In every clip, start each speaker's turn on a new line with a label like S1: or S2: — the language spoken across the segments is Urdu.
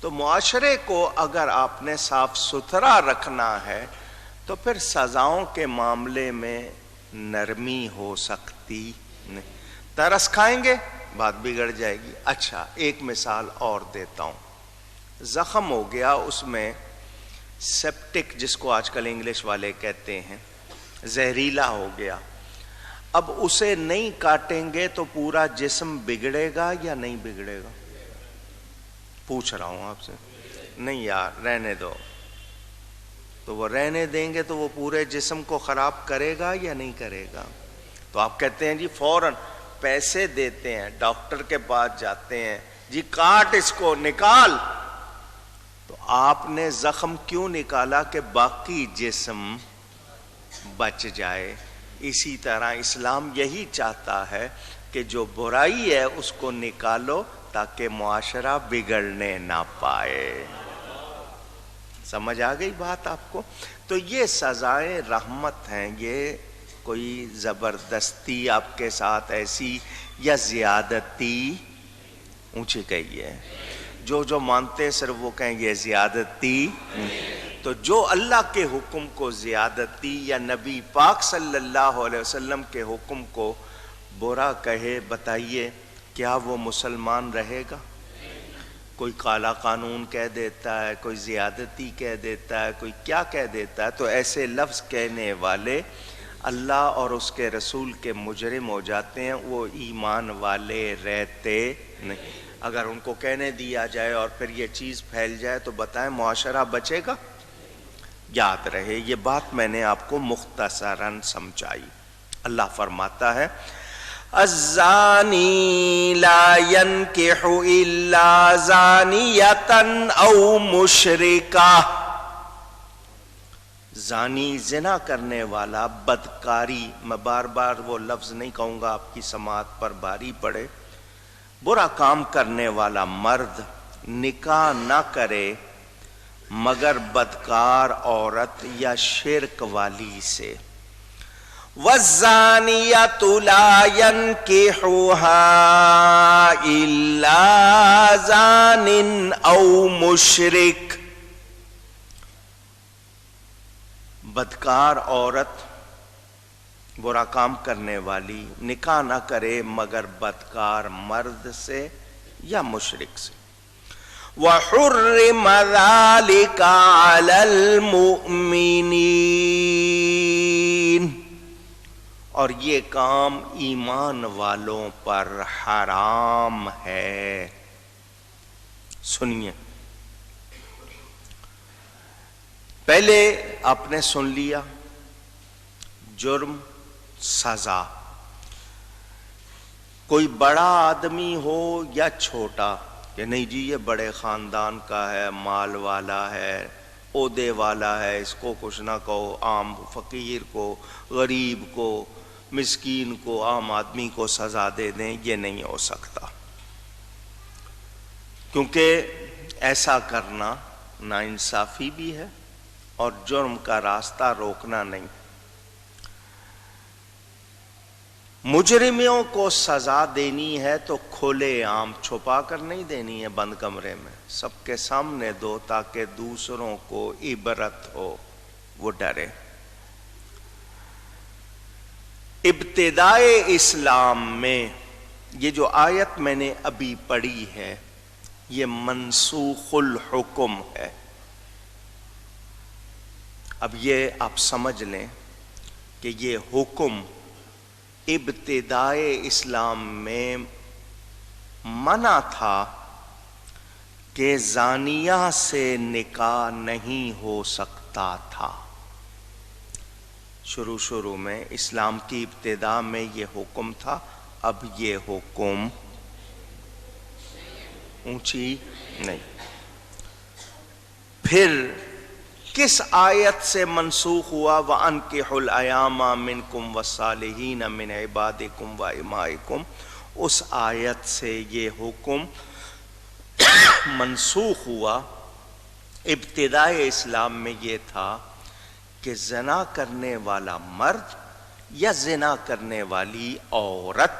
S1: تو معاشرے کو اگر آپ نے صاف ستھرا رکھنا ہے تو پھر سزاؤں کے معاملے میں نرمی ہو سکتی نہیں. ترس کھائیں گے بات بگڑ جائے گی. اچھا ایک مثال اور دیتا ہوں. زخم ہو گیا, اس میں سیپٹک جس کو آج کل انگلش والے کہتے ہیں, زہریلا ہو گیا. اب اسے نہیں کاٹیں گے تو پورا جسم بگڑے گا یا نہیں بگڑے گا؟ پوچھ رہا ہوں آپ سے. نہیں یار رہنے دو. تو وہ رہنے دیں گے تو وہ پورے جسم کو خراب کرے گا یا نہیں کرے گا؟ تو آپ کہتے ہیں جی فوراً پیسے دیتے ہیں, ڈاکٹر کے پاس جاتے ہیں, جی کاٹ اس کو, نکال. تو آپ نے زخم کیوں نکالا؟ کہ باقی جسم بچ جائے. اسی طرح اسلام یہی چاہتا ہے کہ جو برائی ہے اس کو نکالو تاکہ معاشرہ بگڑنے نہ پائے. سمجھ آ گئی بات آپ کو؟ تو یہ سزائیں رحمت ہیں. یہ کوئی زبردستی آپ کے ساتھ ایسی یا زیادتی اونچی کہی ہے. جو مانتے صرف وہ کہیں یہ زیادتی. تو جو اللہ کے حکم کو زیادتی یا نبی پاک صلی اللہ علیہ وسلم کے حکم کو برا کہے, بتائیے کیا وہ مسلمان رہے گا؟ کوئی کالا قانون کہہ دیتا ہے, کوئی زیادتی کہہ دیتا ہے, کوئی کیا کہہ دیتا ہے. تو ایسے لفظ کہنے والے اللہ اور اس کے رسول کے مجرم ہو جاتے ہیں, وہ ایمان والے رہتے نہیں. اگر ان کو کہنے دیا جائے اور پھر یہ چیز پھیل جائے تو بتائیں معاشرہ بچے گا؟ یاد رہے یہ بات میں نے آپ کو مختصراً سمجھائی. اللہ فرماتا ہے الزانی لا ينکح الا زانیۃ او مشرکہ. زانی زنا کرنے والا, بدکاری, میں بار بار وہ لفظ نہیں کہوں گا آپ کی سماعت پر بھاری پڑے, برا کام کرنے والا مرد نکاح نہ کرے مگر بدکار عورت یا شرک والی سے. وَالزَّانِيَةُ لَا يَنْكِحُهَا إِلَّا زَانٍ أَوْ مُشْرِكٌ. بدکار عورت, برا کام کرنے والی, نکاح نہ کرے مگر بدکار مرد سے یا مشرک سے. وَحُرِّمَ ذَلِكَ عَلَى الْمُؤْمِنِينَ. اور یہ کام ایمان والوں پر حرام ہے. سنیے, پہلے آپ نے سن لیا جرم, سزا. کوئی بڑا آدمی ہو یا چھوٹا, کہ نہیں جی یہ بڑے خاندان کا ہے, مال والا ہے, عہدے والا ہے, اس کو کچھ نہ کہو. عام فقیر کو, غریب کو, مسکین کو, عام آدمی کو سزا دے دیں, یہ نہیں ہو سکتا. کیونکہ ایسا کرنا ناانصافی بھی ہے اور جرم کا راستہ روکنا نہیں. مجرموں کو سزا دینی ہے تو کھلے عام, چھپا کر نہیں دینی ہے, بند کمرے میں سب کے سامنے دو تاکہ دوسروں کو عبرت ہو, وہ ڈرے. ابتدائے اسلام میں یہ جو آیت میں نے ابھی پڑھی ہے یہ منسوخ الحکم ہے. اب یہ آپ سمجھ لیں کہ یہ حکم ابتدائے اسلام میں منع تھا کہ زانیہ سے نکاح نہیں ہو سکتا تھا. شروع میں اسلام کی ابتدا میں یہ حکم تھا. اب یہ حکم اونچی نہیں. پھر کس آیت سے منسوخ ہوا؟ وَأَنْكِحُوا الْأَيَامَ مِنْكُمْ وَالصَّالِحِينَ مِنْ عِبَادِكُمْ وَإِمَائِكُمْ. اس آیت سے یہ حکم منسوخ ہوا. ابتدائے اسلام میں یہ تھا کہ زنا کرنے والا مرد یا زنا کرنے والی عورت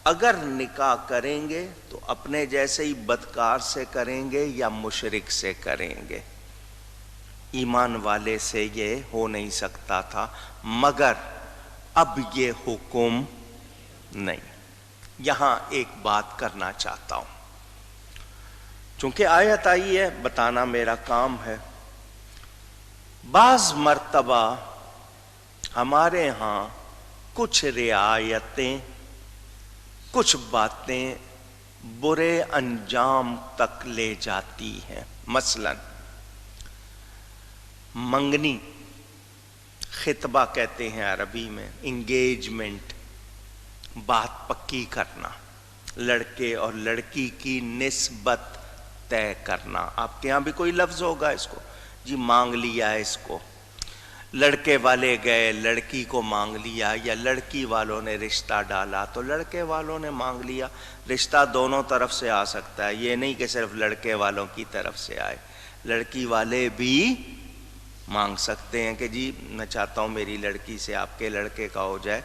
S1: اگر نکاح کریں گے تو اپنے جیسے ہی بدکار سے کریں گے یا مشرک سے کریں گے؟ ایمان والے سے یہ ہو نہیں سکتا تھا، مگر اب یہ حکم نہیں۔ یہاں ایک بات کرنا چاہتا ہوں، چونکہ آیت آئی ہے، بتانا میرا کام ہے۔ بعض مرتبہ ہمارے ہاں کچھ رعایتیں، کچھ باتیں برے انجام تک لے جاتی ہیں۔ مثلا منگنی، خطبہ کہتے ہیں عربی میں، انگیجمنٹ، بات پکی کرنا، لڑکے اور لڑکی کی نسبت طے کرنا۔ آپ کے یہاں بھی کوئی لفظ ہوگا اس کو، جی مانگ لیا اس کو، لڑکے والے گئے لڑکی کو مانگ لیا، یا لڑکی والوں نے رشتہ ڈالا تو لڑکے والوں نے مانگ لیا۔ رشتہ دونوں طرف سے آ سکتا ہے، یہ نہیں کہ صرف لڑکے والوں کی طرف سے آئے، لڑکی والے بھی مانگ سکتے ہیں کہ جی میں چاہتا ہوں میری لڑکی سے آپ کے لڑکے کا ہو جائے،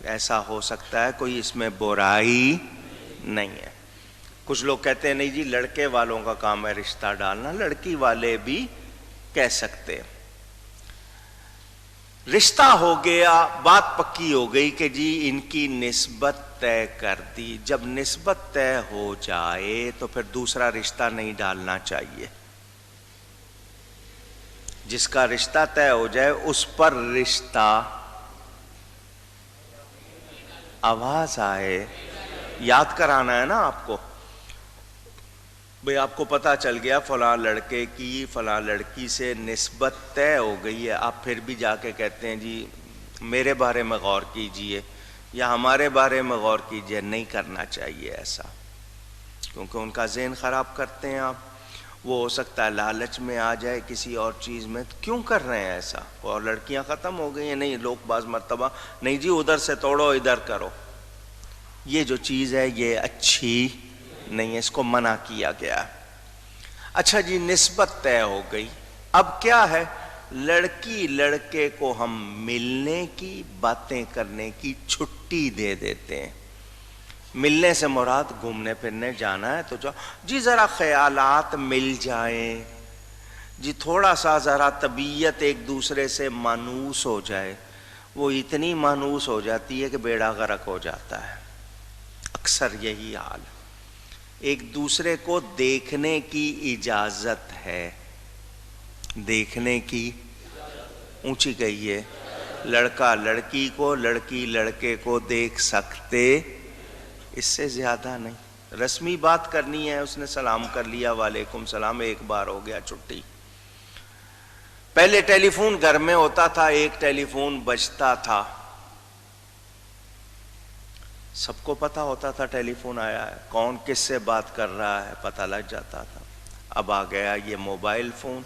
S1: ایسا ہو سکتا ہے، کوئی اس میں برائی نہیں ہے۔ کچھ لوگ کہتے ہیں نہیں جی لڑکے والوں کا کام ہے رشتہ ڈالنا، لڑکی والے بھی کہہ سکتے ہیں۔ رشتہ ہو گیا، بات پکی ہو گئی کہ جی ان کی نسبت طے کر دی۔ جب نسبت طے ہو جائے تو پھر دوسرا رشتہ نہیں ڈالنا چاہیے۔ جس کا رشتہ طے ہو جائے اس پر رشتہ، آواز آئے، یاد کرانا ہے نا آپ کو۔ بھئی آپ کو پتا چل گیا فلاں لڑکے کی فلاں لڑکی سے نسبت طے ہو گئی ہے، آپ پھر بھی جا کے کہتے ہیں جی میرے بارے میں غور کیجئے یا ہمارے بارے میں غور کیجئے، نہیں کرنا چاہیے ایسا، کیونکہ ان کا ذہن خراب کرتے ہیں آپ۔ وہ ہو سکتا ہے لالچ میں آ جائے کسی اور چیز میں، کیوں کر رہے ہیں ایسا؟ اور لڑکیاں ختم ہو گئی ہیں؟ نہیں، لوگ بعض مرتبہ نہیں جی ادھر سے توڑو ادھر کرو، یہ جو چیز ہے یہ اچھی نہیں ہے، اس کو منع کیا گیا۔ اچھا جی نسبت طے ہو گئی، اب کیا ہے؟ لڑکی لڑکے کو ہم ملنے کی، باتیں کرنے کی چھٹی دے دیتے ہیں۔ ملنے سے مراد گھومنے پھرنے جانا ہے تو جاؤ جی، ذرا خیالات مل جائیں جی، تھوڑا سا ذرا طبیعت ایک دوسرے سے مانوس ہو جائے۔ وہ اتنی مانوس ہو جاتی ہے کہ بیڑا غرق ہو جاتا ہے، اکثر یہی حال۔ ایک دوسرے کو دیکھنے کی اجازت ہے، دیکھنے کی، اونچی کہیے، لڑکا لڑکی کو، لڑکی لڑکے کو دیکھ سکتے، اس سے زیادہ نہیں۔ رسمی بات کرنی ہے، اس نے سلام کر لیا، وعلیکم السلام، ایک بار ہو گیا چھٹی۔ پہلے ٹیلی فون گھر میں ہوتا تھا، ایک ٹیلی فون بجتا تھا، سب کو پتا ہوتا تھا ٹیلی فون آیا ہے، کون کس سے بات کر رہا ہے پتہ لگ جاتا تھا۔ اب آ گیا یہ موبائل فون،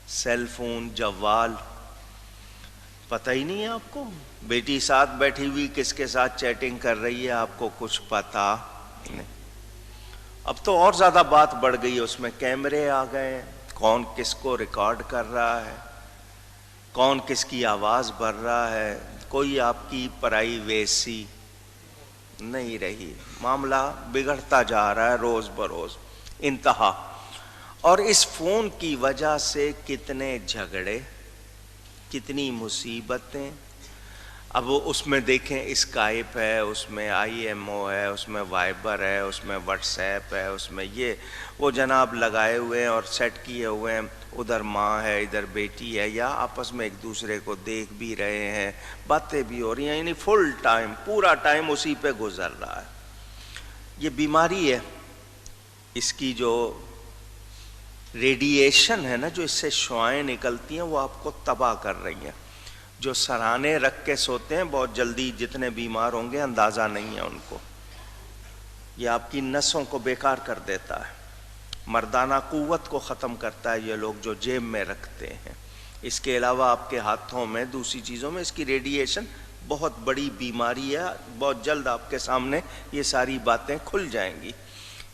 S1: سیل فون، جوال، پتہ ہی نہیں ہے آپ کو، بیٹی ساتھ بیٹھی ہوئی کس کے ساتھ چیٹنگ کر رہی ہے، آپ کو کچھ پتہ نہیں۔ اب تو اور زیادہ بات بڑھ گئی ہے، اس میں کیمرے آ گئے ہیں، کون کس کو ریکارڈ کر رہا ہے، کون کس کی آواز بھر رہا ہے، کوئی آپ کی پرائیویسی نہیں رہی۔ معاملہ بگڑتا جا رہا ہے روز بروز، انتہا۔ اور اس فون کی وجہ سے کتنے جھگڑے، کتنی مصیبتیں۔ اب اس میں دیکھیں اسکائپ ہے، اس میں آئی ایم او ہے، اس میں وائبر ہے، اس میں واٹس ایپ ہے، اس میں یہ وہ جناب لگائے ہوئے ہیں اور سیٹ کیے ہوئے ہیں، ادھر ماں ہے ادھر بیٹی ہے، یا آپس میں ایک دوسرے کو دیکھ بھی رہے ہیں، باتیں بھی ہو رہی ہیں، یعنی فل ٹائم، پورا ٹائم اسی پہ گزر رہا ہے۔ یہ بیماری ہے، اس کی جو ریڈیشن ہے نا، جو اس سے شعاعیں نکلتی ہیں وہ آپ کو تباہ کر رہی ہیں۔ جو سرانے رکھ کے سوتے ہیں بہت جلدی جتنے بیمار ہوں گے اندازہ نہیں ہے ان کو، یہ آپ کی نسوں کو بیکار کر دیتا ہے، مردانہ قوت کو ختم کرتا ہے یہ لوگ جو جیب میں رکھتے ہیں۔ اس کے علاوہ آپ کے ہاتھوں میں، دوسری چیزوں میں اس کی ریڈیشن بہت بڑی بیماری ہے، بہت جلد آپ کے سامنے یہ ساری باتیں کھل جائیں گی،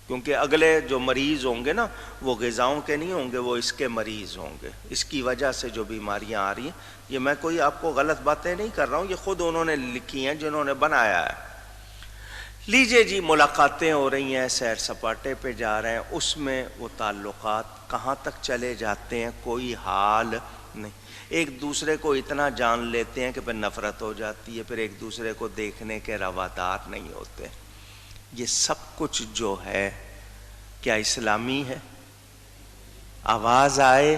S1: کیونکہ اگلے جو مریض ہوں گے نا وہ غذاؤں کے نہیں ہوں گے، وہ اس کے مریض ہوں گے۔ اس کی وجہ سے جو بیماریاں آ رہی ہیں، یہ میں کوئی آپ کو غلط باتیں نہیں کر رہا ہوں، یہ خود انہوں نے لکھی ہیں جنہوں نے بنایا ہے۔ لیجئے جی، ملاقاتیں ہو رہی ہیں، سیر سپاٹے پہ جا رہے ہیں، اس میں وہ تعلقات کہاں تک چلے جاتے ہیں کوئی حال نہیں. ایک دوسرے کو اتنا جان لیتے ہیں کہ پھر نفرت ہو جاتی ہے، پھر ایک دوسرے کو دیکھنے کے روادار نہیں ہوتے. یہ سب کچھ جو ہے کیا اسلامی ہے؟ آواز آئے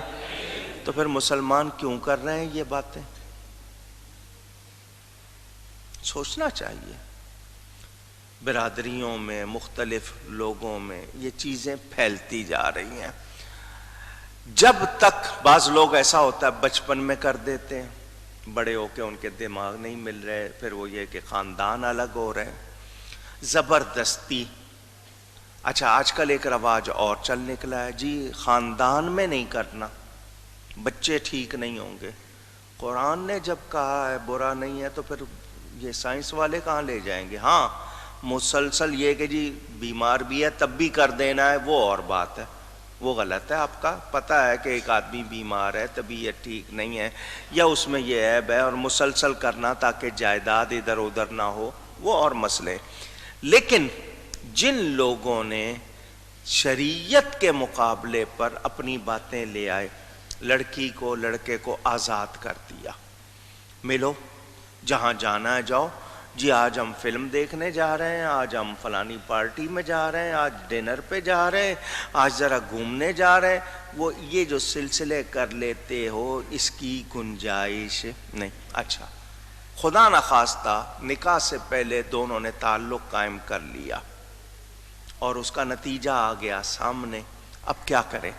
S1: تو پھر مسلمان کیوں کر رہے ہیں یہ باتیں؟ سوچنا چاہیے. برادریوں میں، مختلف لوگوں میں یہ چیزیں پھیلتی جا رہی ہیں. جب تک بعض لوگ ایسا ہوتا ہے بچپن میں کر دیتے ہیں، بڑے ہو کے ان کے دماغ نہیں مل رہے، پھر وہ یہ کہ خاندان الگ ہو رہے ہیں، زبردستی. اچھا آج کل ایک رواج اور چل نکلا ہے جی، خاندان میں نہیں کرنا، بچے ٹھیک نہیں ہوں گے. قرآن نے جب کہا ہے برا نہیں ہے تو پھر یہ سائنس والے کہاں لے جائیں گے؟ ہاں مسلسل یہ کہ جی بیمار بھی ہے تب بھی کر دینا ہے، وہ اور بات ہے، وہ غلط ہے. آپ کا پتہ ہے کہ ایک آدمی بیمار ہے، طبیعت ٹھیک نہیں ہے، یا اس میں یہ عیب ہے، اور مسلسل کرنا تاکہ جائیداد ادھر ادھر نہ ہو، وہ اور مسئلے. لیکن جن لوگوں نے شریعت کے مقابلے پر اپنی باتیں لے آئے، لڑکی کو لڑکے کو آزاد کر دیا، ملو جہاں جانا ہے جاؤ جی، آج ہم فلم دیکھنے جا رہے ہیں، آج ہم فلانی پارٹی میں جا رہے ہیں، آج ڈنر پہ جا رہے ہیں، آج ذرا گھومنے جا رہے ہیں. وہ یہ جو سلسلے کر لیتے ہو اس کی گنجائش نہیں. اچھا خدا نخواستہ نکاح سے پہلے دونوں نے تعلق قائم کر لیا اور اس کا نتیجہ آ گیا سامنے، اب کیا کریں؟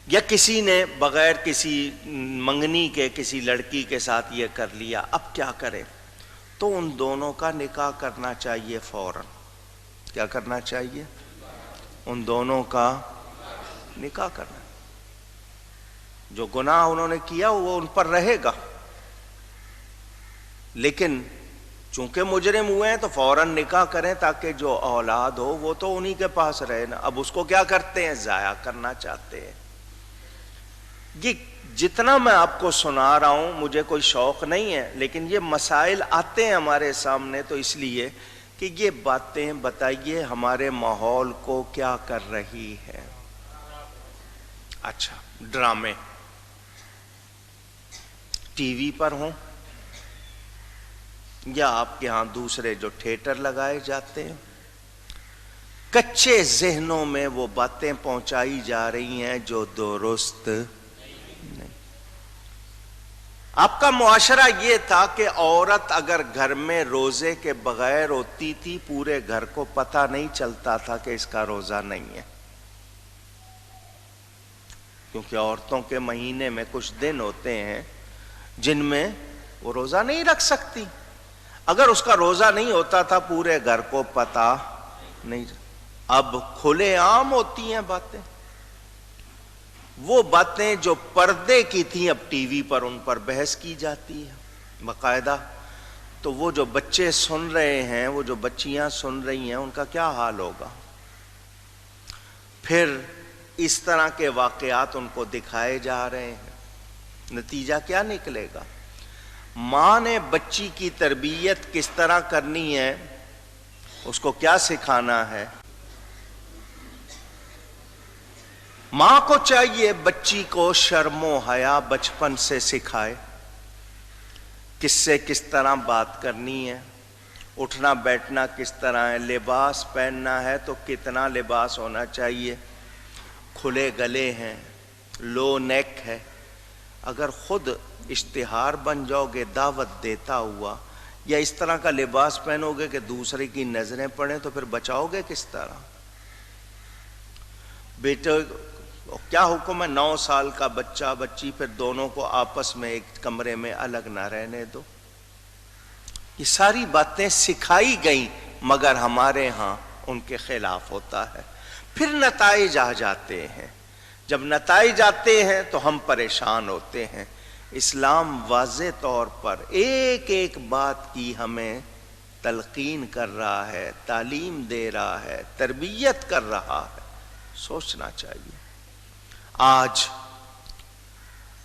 S1: یا کسی نے بغیر کسی منگنی کے کسی لڑکی کے ساتھ یہ کر لیا، اب کیا کریں؟ تو ان دونوں کا نکاح کرنا چاہیے فوراً. کیا کرنا چاہیے؟ ان دونوں کا نکاح کرنا. جو گناہ انہوں نے کیا وہ ان پر رہے گا، لیکن چونکہ مجرم ہوئے ہیں تو فوراً نکاح کریں تاکہ جو اولاد ہو وہ تو انہی کے پاس رہے نا. اب اس کو کیا کرتے ہیں؟ ضائع کرنا چاہتے ہیں. یہ جتنا میں آپ کو سنا رہا ہوں مجھے کوئی شوق نہیں ہے، لیکن یہ مسائل آتے ہیں ہمارے سامنے تو اس لیے کہ یہ باتیں بتائیے ہمارے ماحول کو کیا کر رہی ہے. اچھا ڈرامے ٹی وی پر ہوں یا آپ کے ہاں دوسرے جو تھیٹر لگائے جاتے ہیں، کچے ذہنوں میں وہ باتیں پہنچائی جا رہی ہیں جو درست نہیں. آپ کا معاشرہ یہ تھا کہ عورت اگر گھر میں روزے کے بغیر ہوتی تھی پورے گھر کو پتہ نہیں چلتا تھا کہ اس کا روزہ نہیں ہے، کیونکہ عورتوں کے مہینے میں کچھ دن ہوتے ہیں جن میں وہ روزہ نہیں رکھ سکتی. اگر اس کا روزہ نہیں ہوتا تھا پورے گھر کو پتہ نہیں. اب کھلے عام ہوتی ہیں باتیں، وہ باتیں جو پردے کی تھیں اب ٹی وی پر ان پر بحث کی جاتی ہے باقاعدہ. تو وہ جو بچے سن رہے ہیں، وہ جو بچیاں سن رہی ہیں، ان کا کیا حال ہوگا؟ پھر اس طرح کے واقعات ان کو دکھائے جا رہے ہیں، نتیجہ کیا نکلے گا؟ ماں نے بچی کی تربیت کس طرح کرنی ہے، اس کو کیا سکھانا ہے؟ ماں کو چاہیے بچی کو شرم و حیا بچپن سے سکھائے، کس سے کس طرح بات کرنی ہے، اٹھنا بیٹھنا کس طرح ہے، لباس پہننا ہے تو کتنا لباس ہونا چاہیے، کھلے گلے ہیں، لو نیک ہے. اگر خود اشتہار بن جاؤ گے دعوت دیتا ہوا، یا اس طرح کا لباس پہنو گے کہ دوسرے کی نظریں پڑیں تو پھر بچاؤ گے کس طرح؟ بیٹے کیا حکم ہے 9 سال کا بچہ بچی پھر دونوں کو آپس میں ایک کمرے میں الگ نہ رہنے دو. یہ ساری باتیں سکھائی گئیں مگر ہمارے ہاں ان کے خلاف ہوتا ہے. پھر نتائج آ جاتے ہیں، جب نتائج آتے ہیں تو ہم پریشان ہوتے ہیں. اسلام واضح طور پر ایک ایک بات کی ہمیں تلقین کر رہا ہے، تعلیم دے رہا ہے، تربیت کر رہا ہے. سوچنا چاہیے. آج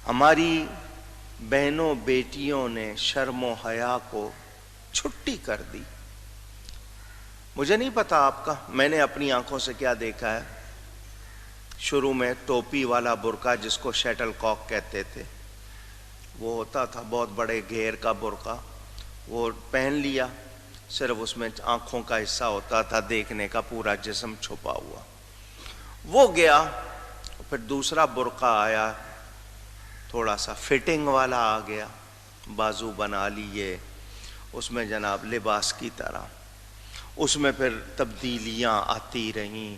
S1: ہماری بہنوں بیٹیوں نے شرم و حیا کو چھٹی کر دی. مجھے نہیں پتا آپ کا، میں نے اپنی آنکھوں سے کیا دیکھا ہے. شروع میں ٹوپی والا برقع جس کو شیٹل کاک کہتے تھے، وہ ہوتا تھا بہت بڑے گھیر کا برقع، وہ پہن لیا، صرف اس میں آنکھوں کا حصہ ہوتا تھا دیکھنے کا، پورا جسم چھپا ہوا. وہ گیا. پھر دوسرا برقع آیا، تھوڑا سا فٹنگ والا آ گیا، بازو بنا لیے، اس میں جناب لباس کی طرح. اس میں پھر تبدیلیاں آتی رہیں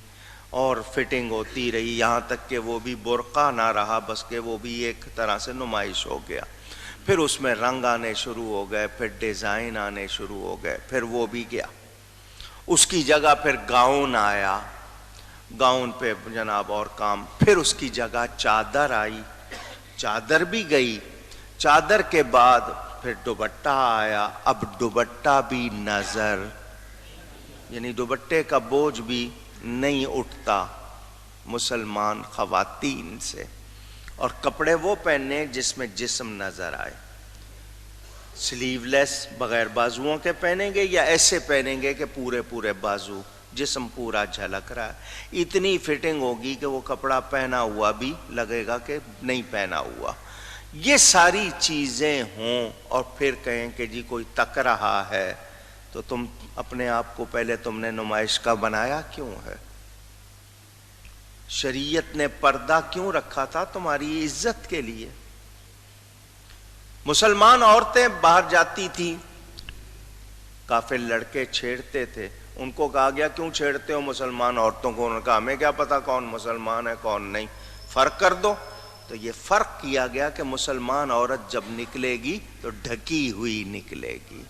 S1: اور فٹنگ ہوتی رہی، یہاں تک کہ وہ بھی برقع نہ رہا، بس کہ وہ بھی ایک طرح سے نمائش ہو گیا. پھر اس میں رنگ آنے شروع ہو گئے، پھر ڈیزائن آنے شروع ہو گئے، پھر وہ بھی گیا. اس کی جگہ پھر گاؤن آیا، گاؤن پہ جناب اور کام. پھر اس کی جگہ چادر آئی، چادر بھی گئی. چادر کے بعد پھر دوپٹہ آیا. اب دوپٹہ بھی نظر، یعنی دوپٹے کا بوجھ بھی نہیں اٹھتا مسلمان خواتین سے. اور کپڑے وہ پہننے جس میں جسم نظر آئے. سلیو لیس بغیر بازوؤں کے پہنیں گے یا ایسے پہنیں گے کہ پورے پورے بازو، جسم پورا جھلک رہا ہے. اتنی فٹنگ ہوگی کہ وہ کپڑا پہنا ہوا بھی لگے گا کہ نہیں پہنا ہوا. یہ ساری چیزیں ہوں اور پھر کہیں کہ جی کوئی تک رہا ہے، تو تم اپنے آپ کو پہلے تم نے نمائش کا بنایا کیوں ہے؟ شریعت نے پردہ کیوں رکھا تھا؟ تمہاری عزت کے لیے. مسلمان عورتیں باہر جاتی تھیں، کافر لڑکے چھیڑتے تھے. ان کو کہا گیا کیوں چھیڑتے ہو مسلمان عورتوں کو؟ انہوں نے کہا ہمیں کیا پتا کون مسلمان ہے کون نہیں، فرق کر دو. تو یہ فرق کیا گیا کہ مسلمان عورت جب نکلے گی تو ڈھکی ہوئی نکلے گی،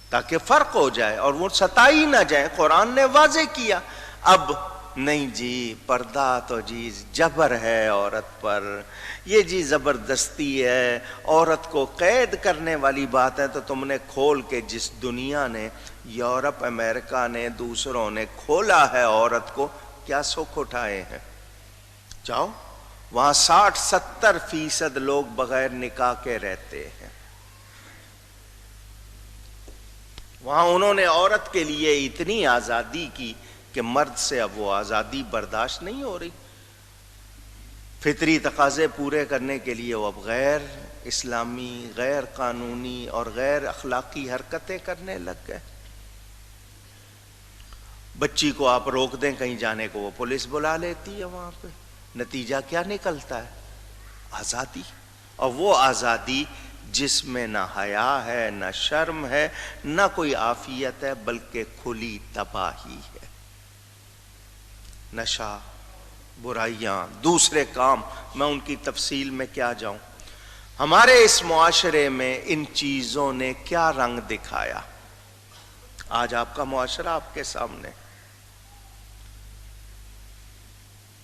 S1: تاکہ فرق ہو جائے اور وہ ستائی نہ جائے. قرآن نے واضح کیا. اب نہیں جی پردہ تو جی جبر ہے عورت پر، یہ جی زبردستی ہے، عورت کو قید کرنے والی بات ہے. تو تم نے کھول کے، جس دنیا نے، یورپ امریکہ نے، دوسروں نے کھولا ہے عورت کو، کیا سکھ اٹھائے ہیں؟ جاؤ وہاں 60-70% لوگ بغیر نکاح کے رہتے ہیں. وہاں انہوں نے عورت کے لیے اتنی آزادی کی کہ مرد سے اب وہ آزادی برداشت نہیں ہو رہی. فطری تقاضے پورے کرنے کے لیے وہ اب غیر اسلامی، غیر قانونی اور غیر اخلاقی حرکتیں کرنے لگ گئے. بچی کو آپ روک دیں کہیں جانے کو، وہ پولیس بلا لیتی ہے وہاں پہ. نتیجہ کیا نکلتا ہے؟ آزادی. اور وہ آزادی جس میں نہ حیا ہے، نہ شرم ہے، نہ کوئی عافیت ہے، بلکہ کھلی تباہی ہے. نشہ، برائیاں، دوسرے کام، میں ان کی تفصیل میں کیا جاؤں. ہمارے اس معاشرے میں ان چیزوں نے کیا رنگ دکھایا؟ آج آپ کا معاشرہ آپ کے سامنے.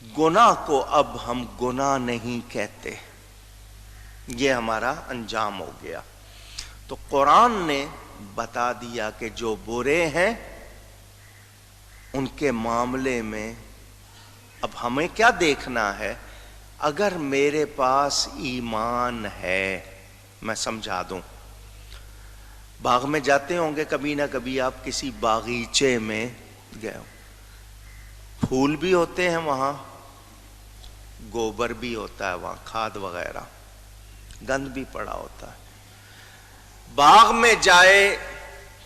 S1: گناہ کو اب ہم گناہ نہیں کہتے، یہ ہمارا انجام ہو گیا. تو قرآن نے بتا دیا کہ جو برے ہیں ان کے معاملے میں اب ہمیں کیا دیکھنا ہے. اگر میرے پاس ایمان ہے، میں سمجھا دوں. باغ میں جاتے ہوں گے کبھی نہ کبھی آپ، کسی باغیچے میں گئے ہو، پھول بھی ہوتے ہیں وہاں، گوبر بھی ہوتا ہے وہاں، کھاد وغیرہ، گند بھی پڑا ہوتا ہے. باغ میں جائے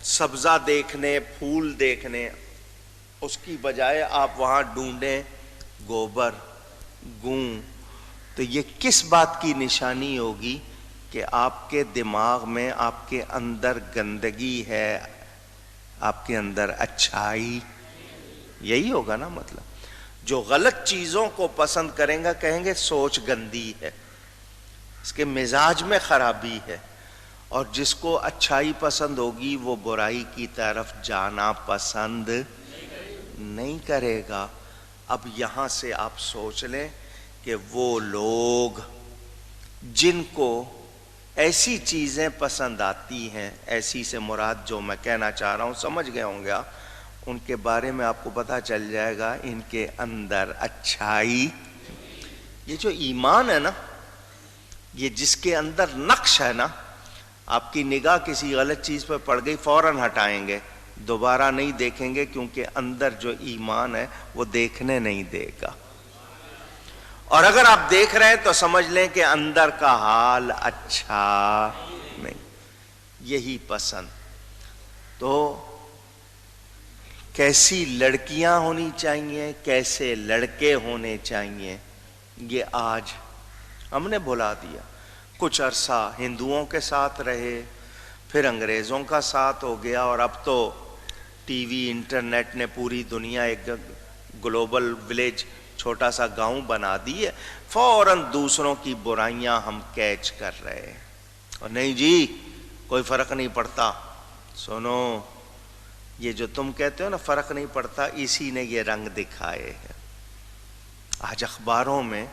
S1: سبزہ دیکھنے، پھول دیکھنے، اس کی بجائے آپ وہاں ڈھونڈیں گوبر، گوں، تو یہ کس بات کی نشانی ہوگی؟ کہ آپ کے دماغ میں، آپ کے اندر گندگی ہے، آپ کے اندر اچھائی، یہی ہوگا نا مطلب. جو غلط چیزوں کو پسند کریں گا کہیں گے سوچ گندی ہے، اس کے مزاج میں خرابی ہے. اور جس کو اچھائی پسند ہوگی وہ برائی کی طرف جانا پسند نہیں کرے گا. اب یہاں سے آپ سوچ لیں کہ وہ لوگ جن کو ایسی چیزیں پسند آتی ہیں، ایسی سے مراد جو میں کہنا چاہ رہا ہوں سمجھ گئے ہوں گے آپ، ان کے بارے میں آپ کو پتہ چل جائے گا ان کے اندر اچھائی. یہ جو ایمان ہے نا، یہ جس کے اندر نقش ہے نا، آپ کی نگاہ کسی غلط چیز پہ پڑ گئی، فوراً ہٹائیں گے، دوبارہ نہیں دیکھیں گے، کیونکہ اندر جو ایمان ہے وہ دیکھنے نہیں دے گا۔ اور اگر آپ دیکھ رہے ہیں تو سمجھ لیں کہ اندر کا حال اچھا نہیں، یہی پسند۔ تو کیسی لڑکیاں ہونی چاہیے، کیسے لڑکے ہونے چاہیے، یہ آج ہم نے بھلا دیا۔ کچھ عرصہ ہندوؤں کے ساتھ رہے، پھر انگریزوں کا ساتھ ہو گیا، اور اب تو ٹی وی انٹرنیٹ نے پوری دنیا ایک گلوبل ولیج، چھوٹا سا گاؤں بنا دی ہے، فوراً دوسروں کی برائیاں ہم کیچ کر رہے ہیں، اور نہیں جی کوئی فرق نہیں پڑتا۔ سنو، یہ جو تم کہتے ہو نا فرق نہیں پڑتا، اسی نے یہ رنگ دکھائے ہیں۔ آج اخباروں میں،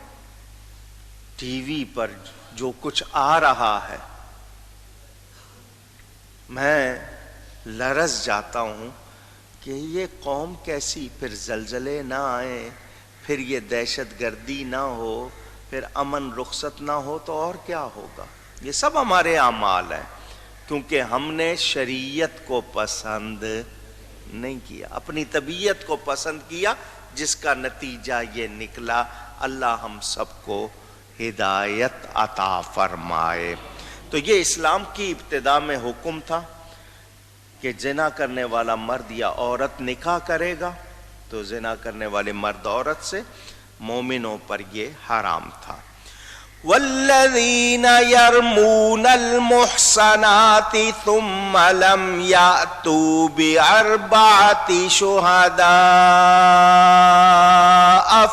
S1: ٹی وی پر جو کچھ آ رہا ہے، میں لرز جاتا ہوں کہ یہ قوم کیسی، پھر زلزلے نہ آئیں، پھر یہ دہشت گردی نہ ہو، پھر امن رخصت نہ ہو، تو اور کیا ہوگا؟ یہ سب ہمارے اعمال ہیں، کیونکہ ہم نے شریعت کو پسند نہیں کیا، اپنی طبیعت کو پسند کیا، جس کا نتیجہ یہ نکلا۔ اللہ ہم سب کو ہدایت عطا فرمائے۔ تو یہ اسلام کی ابتدا میں حکم تھا کہ زنا کرنے والا مرد یا عورت نکاح کرے گا تو زنا کرنے والے مرد عورت سے مومنوں پر یہ حرام تھا۔ والذین یرمون المحصنات ثم لم یأتوا بأربعة شہداء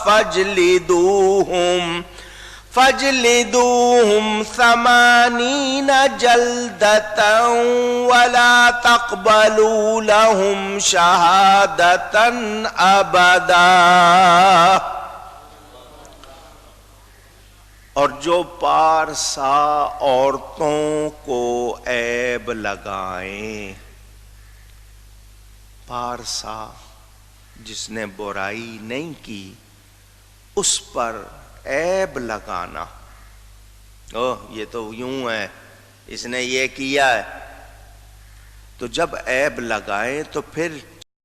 S1: فاجلدوهم 80 جلدة ولا تقبلوا لهم شهادة أبدا۔ اور جو پارسا عورتوں کو عیب لگائیں، پارسا جس نے برائی نہیں کی اس پر عیب لگانا، یہ تو یوں ہے، اس نے یہ کیا ہے، تو جب عیب لگائیں تو پھر